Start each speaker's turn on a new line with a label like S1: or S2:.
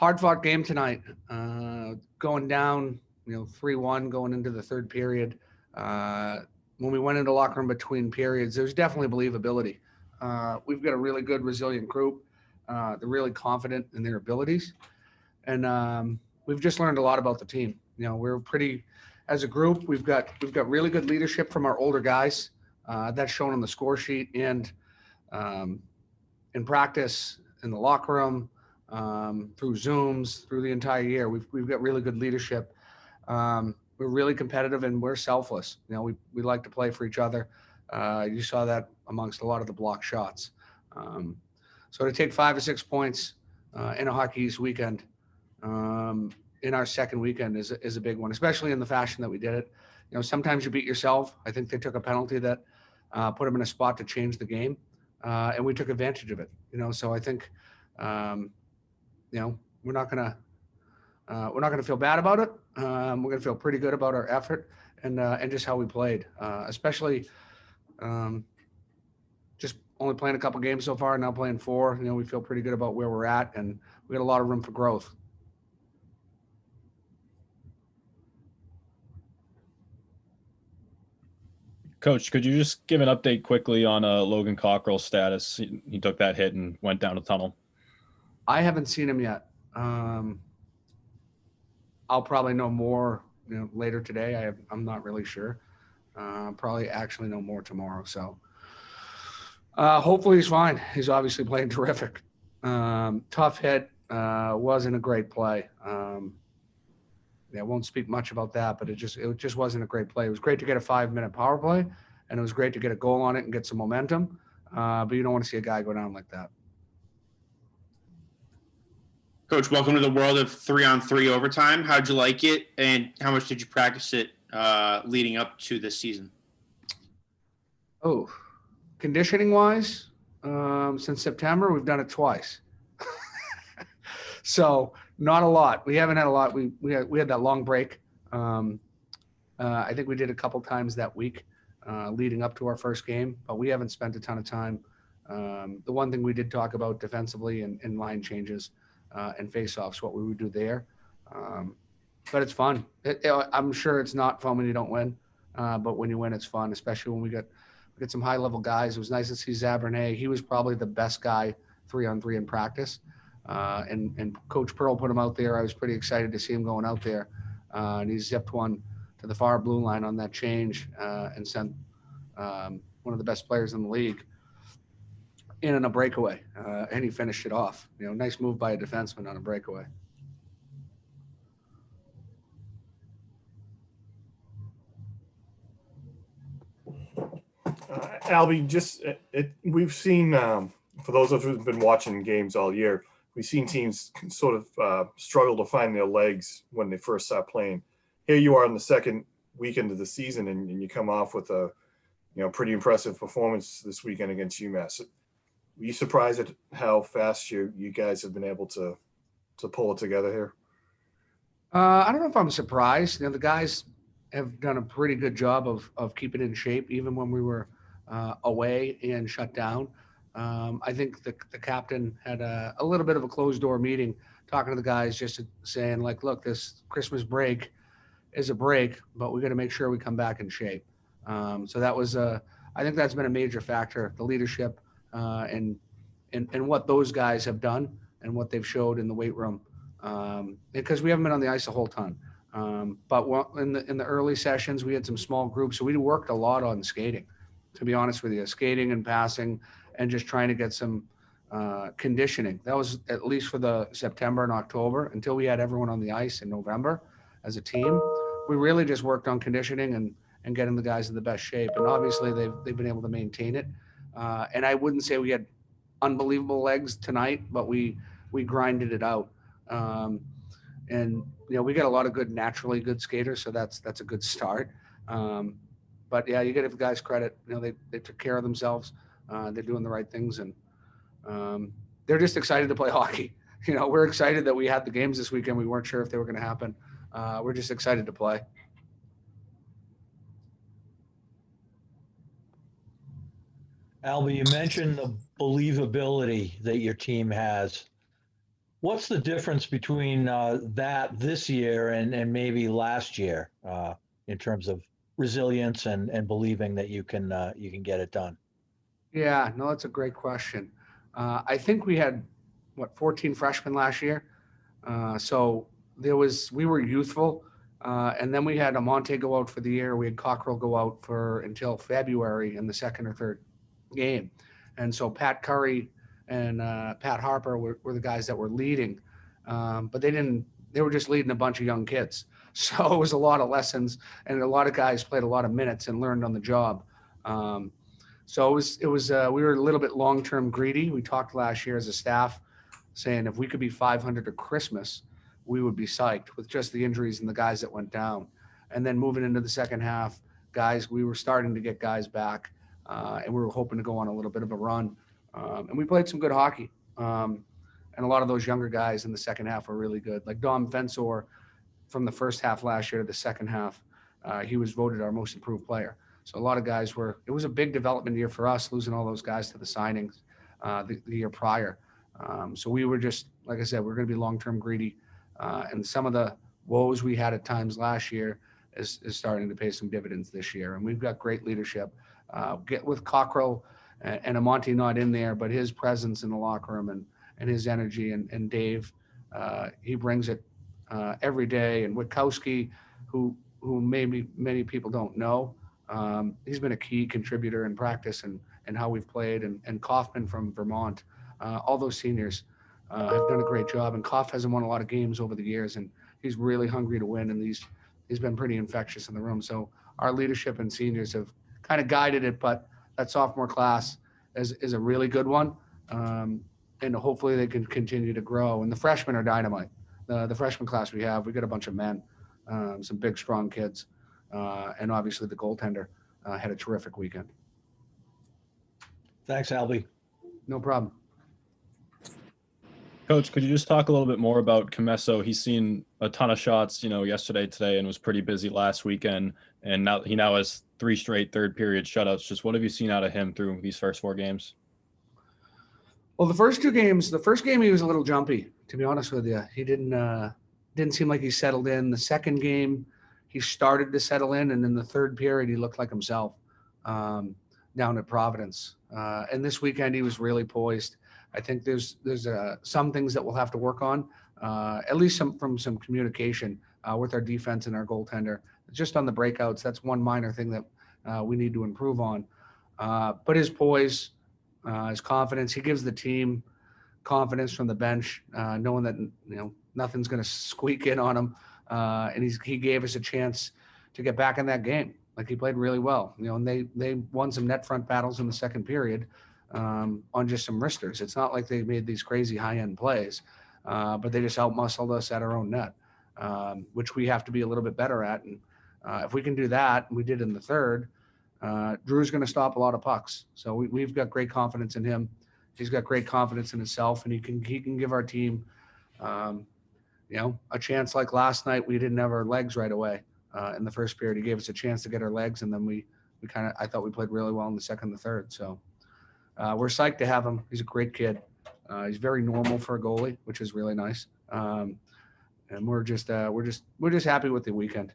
S1: Hard fought game tonight. Going down, 3-1 going into the third period. When we went into the locker room between periods, there's definitely believability. We've got a really good, resilient group. They're really confident in their abilities, and we've just learned a lot about the team. We're pretty, as a group, we've got really good leadership from our older guys. That's shown on the score sheet and in practice, in the locker room, through Zooms, through the entire year. We've got really good leadership. We're really competitive and we're selfless. We like to play for each other. You saw that amongst a lot of the block shots. So to take 5 or 6 points in a Hockey East weekend, in our second weekend is a big one, especially in the fashion that we did it. Sometimes you beat yourself. I think they took a penalty that put them in a spot to change the game, and we took advantage of it. So I think, we're not gonna feel bad about it. We're gonna feel pretty good about our effort and just how we played, especially just only playing a couple games so far, now playing 4. We feel pretty good about where we're at, and we got a lot of room for growth.
S2: Coach, could you just give an update quickly on Logan Cockrell's status? He took that hit and went down the tunnel.
S1: I haven't seen him yet. I'll probably know more, later today. I'm not really sure. Probably actually know more tomorrow. So hopefully he's fine. He's obviously playing terrific. Tough hit. Wasn't a great play. I won't speak much about that, but it just wasn't a great play. It was great to get a 5-minute power play, and it was great to get a goal on it and get some momentum. But you don't want to see a guy go down like that.
S3: Coach, welcome to the world of 3-on-3 overtime. How'd you like it, and how much did you practice it leading up to this season?
S1: Oh, conditioning-wise, since September, we've done it twice. So not a lot. We haven't had a lot. We had that long break. I think we did a couple times that week leading up to our first game, but we haven't spent a ton of time. The one thing we did talk about defensively and line changes and face-offs, what we would do there. But it's fun. I'm sure it's not fun when you don't win, but when you win, it's fun, especially when we get some high-level guys. It was nice to see Zabernet. He was probably the best guy 3-on-3 in practice. And Coach Pearl put him out there. I was pretty excited to see him going out there. And he zipped one to the far blue line on that change and sent one of the best players in the league in a breakaway. And he finished it off. Nice move by a defenseman on a breakaway.
S4: Albie, we've seen, for those of us who've been watching games all year, we've seen teams sort of struggle to find their legs when they first start playing. Here you are in the second weekend of the season, and you come off with a pretty impressive performance this weekend against UMass. Were you surprised at how fast you guys have been able to pull it together here?
S1: I don't know if I'm surprised. The guys have done a pretty good job of keeping in shape, even when we were away and shut down. I think the captain had a little bit of a closed door meeting talking to the guys, just saying like, look, this Christmas break is a break, but we got to make sure we come back in shape. So that was I think that's been a major factor, the leadership and what those guys have done and what they've showed in the weight room. Because we haven't been on the ice a whole ton. But in the early sessions, we had some small groups. So we worked a lot on skating, to be honest with you, skating and passing and just trying to get some conditioning. That was at least for the September and October until we had everyone on the ice in November as a team. We really just worked on conditioning and getting the guys in the best shape. And obviously they've been able to maintain it. And I wouldn't say we had unbelievable legs tonight, but we grinded it out. And we got a lot of naturally good skaters, so that's a good start. But yeah, you got to give the guys credit. They took care of themselves. They're doing the right things, and they're just excited to play hockey. We're excited that we had the games this weekend. We weren't sure if they were going to happen. We're just excited to play.
S5: Albie, you mentioned the believability that your team has. What's the difference between that this year and maybe last year in terms of resilience and believing that you can get it done?
S1: Yeah, no, that's a great question. I think we had 14 freshmen last year. So we were youthful. And then we had Amonte go out for the year. We had Cockrell go out until February in the second or third game. And so Pat Curry and Pat Harper were the guys that were leading. But they were just leading a bunch of young kids. So it was a lot of lessons, and a lot of guys played a lot of minutes and learned on the job. So we were a little bit long-term greedy. We talked last year as a staff saying if we could be 500 to Christmas, we would be psyched with just the injuries and the guys that went down. And then moving into the second half, we were starting to get guys back, and we were hoping to go on a little bit of a run. And we played some good hockey. And a lot of those younger guys in the second half were really good. Like Dom Fensor from the first half last year to the second half, he was voted our most improved player. So a lot of guys it was a big development year for us, losing all those guys to the signings the year prior. So we were just, like I said, we're going to be long-term greedy. And some of the woes we had at times last year is starting to pay some dividends this year. And we've got great leadership. Get with Cockrell and Amonte not in there, but his presence in the locker room and his energy and Dave, he brings it every day. And Witkowski, who maybe many people don't know, he's been a key contributor in practice and how we've played. And Kaufman from Vermont, all those seniors have done a great job. And Koff hasn't won a lot of games over the years, and he's really hungry to win. And he's been pretty infectious in the room. So our leadership and seniors have kind of guided it, but that sophomore class is a really good one. And hopefully they can continue to grow. And the freshmen are dynamite. The freshman class we got a bunch of men, some big, strong kids. And obviously the goaltender had a terrific weekend.
S5: Thanks, Albie.
S1: No problem.
S2: Coach, could you just talk a little bit more about Comesso? He's seen a ton of shots, yesterday, today, and was pretty busy last weekend. And now he has 3 straight third period shutouts. Just what have you seen out of him through these first 4 games?
S1: Well, the first game he was a little jumpy, to be honest with you. He didn't seem like he settled in. The second game, he started to settle in, and in the third period, he looked like himself down at Providence. And this weekend, he was really poised. I think there's some things that we'll have to work on, at least from some communication with our defense and our goaltender. Just on the breakouts, that's one minor thing that we need to improve on. But his poise, his confidence, he gives the team confidence from the bench, knowing that nothing's going to squeak in on him. And he gave us a chance to get back in that game. Like, he played really well, and they won some net front battles in the second period. On just some wristers. It's not like they made these crazy high-end plays, but they just out-muscled us at our own net, which we have to be a little bit better at. And if we can do that, and we did in the third, Drew's going to stop a lot of pucks. So we've got great confidence in him. He's got great confidence in himself, and he can give our team, a chance. Like last night, we didn't have our legs right away in the first period. He gave us a chance to get our legs, and then I thought we played really well in the second and the third. So we're psyched to have him. He's a great kid. He's very normal for a goalie, which is really nice. And we're just happy with the weekend.